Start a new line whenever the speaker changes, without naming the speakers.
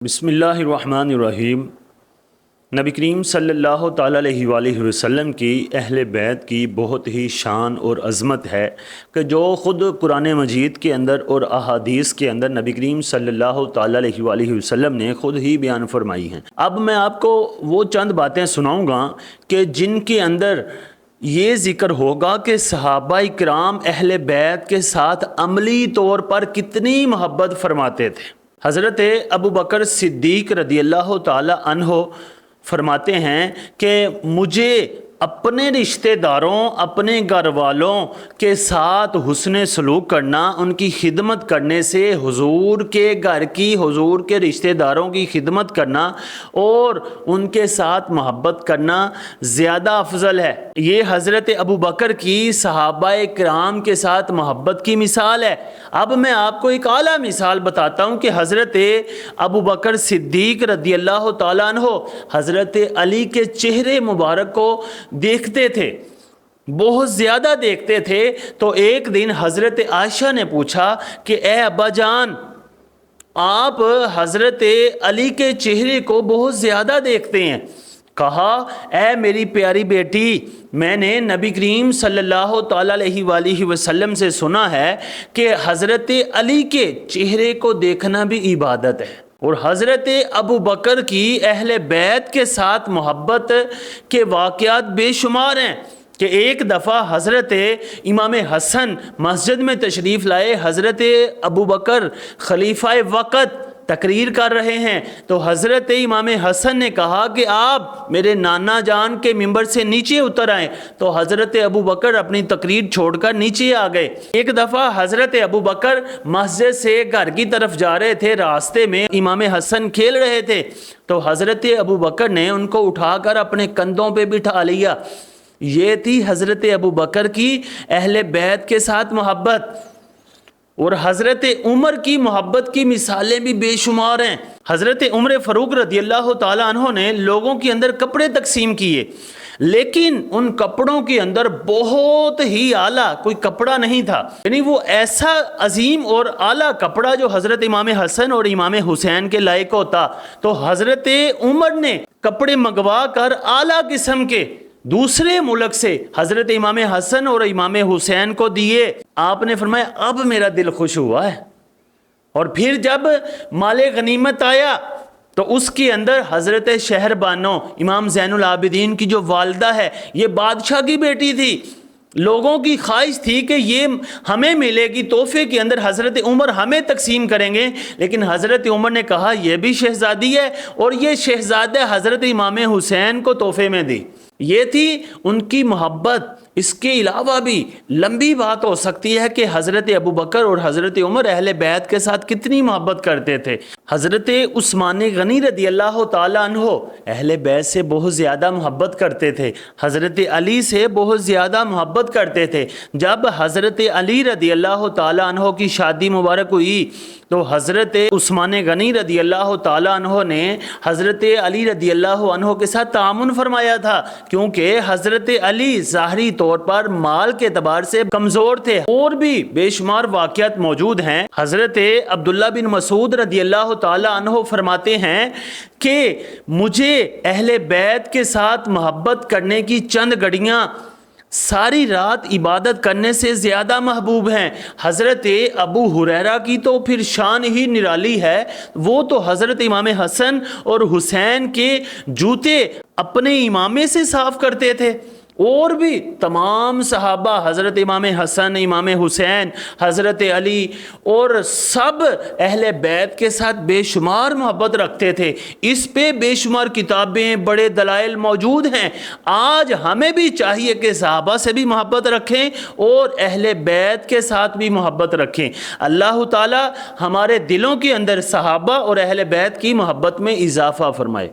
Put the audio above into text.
بسم اللہ الرحمن الرحیم۔ نبی کریم صلی اللہ تعالیٰ علیہ وآلہ وسلم کی اہل بیت کی بہت ہی شان اور عظمت ہے کہ جو خود قرآن مجید کے اندر اور احادیث کے اندر نبی کریم صلی اللہ تعالیٰ علیہ وآلہ وسلم نے خود ہی بیان فرمائی ہیں۔ اب میں آپ کو وہ چند باتیں سناؤں گا کہ جن کے اندر یہ ذکر ہوگا کہ صحابہ کرام اہل بیت کے ساتھ عملی طور پر کتنی محبت فرماتے تھے۔ حضرت ابو بکر صدیق رضی اللہ تعالی عنہ فرماتے ہیں کہ مجھے اپنے رشتہ داروں، اپنے گھر والوں کے ساتھ حسن سلوک کرنا، ان کی خدمت کرنے سے حضور کے گھر کی، حضور کے رشتہ داروں کی خدمت کرنا اور ان کے ساتھ محبت کرنا زیادہ افضل ہے۔ یہ حضرت ابو بکر کی صحابہ کرام کے ساتھ محبت کی مثال ہے۔ اب میں آپ کو ایک اعلیٰ مثال بتاتا ہوں کہ حضرت ابو بکر صدیق رضی اللہ تعالیٰ عنہ حضرت علی کے چہرے مبارک کو دیکھتے تھے، بہت زیادہ دیکھتے تھے۔ تو ایک دن حضرت عائشہ نے پوچھا کہ اے ابا جان، آپ حضرت علی کے چہرے کو بہت زیادہ دیکھتے ہیں۔ کہا اے میری پیاری بیٹی، میں نے نبی کریم صلی اللہ تعالیٰ علیہ وآلہ وسلم سے سنا ہے کہ حضرت علی کے چہرے کو دیکھنا بھی عبادت ہے، اور حضرت ابو بکر کی اہل بیت کے ساتھ محبت کے واقعات بے شمار ہیں کہ ایک دفعہ حضرت امام حسن مسجد میں تشریف لائے۔ حضرت ابو بکر خلیفہ وقت تقریر کر رہے ہیں تو حضرت امام حسن نے کہا کہ آپ میرے نانا جان کے ممبر سے نیچے اتر آئیں، تو حضرت ابو بکر اپنی تقریر چھوڑ کر نیچے آ گئے۔ ایک دفعہ حضرت ابو بکر مسجد سے گھر کی طرف جا رہے تھے، راستے میں امام حسن کھیل رہے تھے تو حضرت ابو بکر نے ان کو اٹھا کر اپنے کندھوں پہ بٹھا لیا۔ یہ تھی حضرت ابو بکر کی اہل بیت کے ساتھ محبت۔ اور حضرت عمر کی محبت کی مثالیں بھی بے شمار ہیں۔ حضرت عمر فاروق رضی اللہ تعالیٰ عنہ نے لوگوں کے اندر کپڑے تقسیم کیے، لیکن ان کپڑوں کے اندر بہت ہی اعلیٰ کوئی کپڑا نہیں تھا، یعنی وہ ایسا عظیم اور اعلیٰ کپڑا جو حضرت امام حسن اور امام حسین کے لائق ہوتا، تو حضرت عمر نے کپڑے منگوا کر اعلیٰ قسم کے دوسرے ملک سے حضرت امام حسن اور امام حسین کو دیے۔ آپ نے فرمایا اب میرا دل خوش ہوا ہے۔ اور پھر جب مال غنیمت آیا تو اس کے اندر حضرت شہر بانو امام زین العابدین کی جو والدہ ہے، یہ بادشاہ کی بیٹی تھی، لوگوں کی خواہش تھی کہ یہ ہمیں ملے گی، تحفے کے اندر حضرت عمر ہمیں تقسیم کریں گے، لیکن حضرت عمر نے کہا یہ بھی شہزادی ہے اور یہ شہزادہ حضرت امام حسین کو تحفے میں دی۔ یہ تھی ان کی محبت۔ اس کے علاوہ بھی لمبی بات ہو سکتی ہے کہ حضرت ابو بکر اور حضرت عمر اہل بیت کے ساتھ کتنی محبت کرتے تھے۔ حضرت عثمان غنی رضی اللہ تعالیٰ عنہ اہل بیت سے بہت زیادہ محبت کرتے تھے، حضرت علی سے بہت زیادہ محبت کرتے تھے۔ جب حضرت علی رضی اللہ تعالیٰ عنہ کی شادی مبارک ہوئی تو حضرت عثمان غنی رضی اللہ تعالیٰ عنہ نے حضرت علی رضی اللہ عنہ کے ساتھ تعاون فرمایا تھا، کیونکہ حضرت علی ظاہری طور پر مال کے اعتبار سے کمزور تھے۔ اور بھی بے شمار واقعات موجود ہیں۔ حضرت عبداللہ بن مسعود رضی اللہ تعالیٰ عنہ فرماتے ہیں کہ مجھے اہل بیت کے ساتھ محبت کرنے کی چند گھڑیاں ساری رات عبادت کرنے سے زیادہ محبوب ہیں۔ حضرت ابو ہریرہ کی تو پھر شان ہی نرالی ہے، وہ تو حضرت امام حسن اور حسین کے جوتے اپنے امامے سے صاف کرتے تھے۔ اور بھی تمام صحابہ، حضرت امام حسن، امام حسین، حضرت علی اور سب اہل بیت کے ساتھ بے شمار محبت رکھتے تھے۔ اس پہ بے شمار کتابیں، بڑے دلائل موجود ہیں۔ آج ہمیں بھی چاہیے کہ صحابہ سے بھی محبت رکھیں اور اہل بیت کے ساتھ بھی محبت رکھیں۔ اللہ تعالی ہمارے دلوں کے اندر صحابہ اور اہل بیت کی محبت میں اضافہ فرمائے۔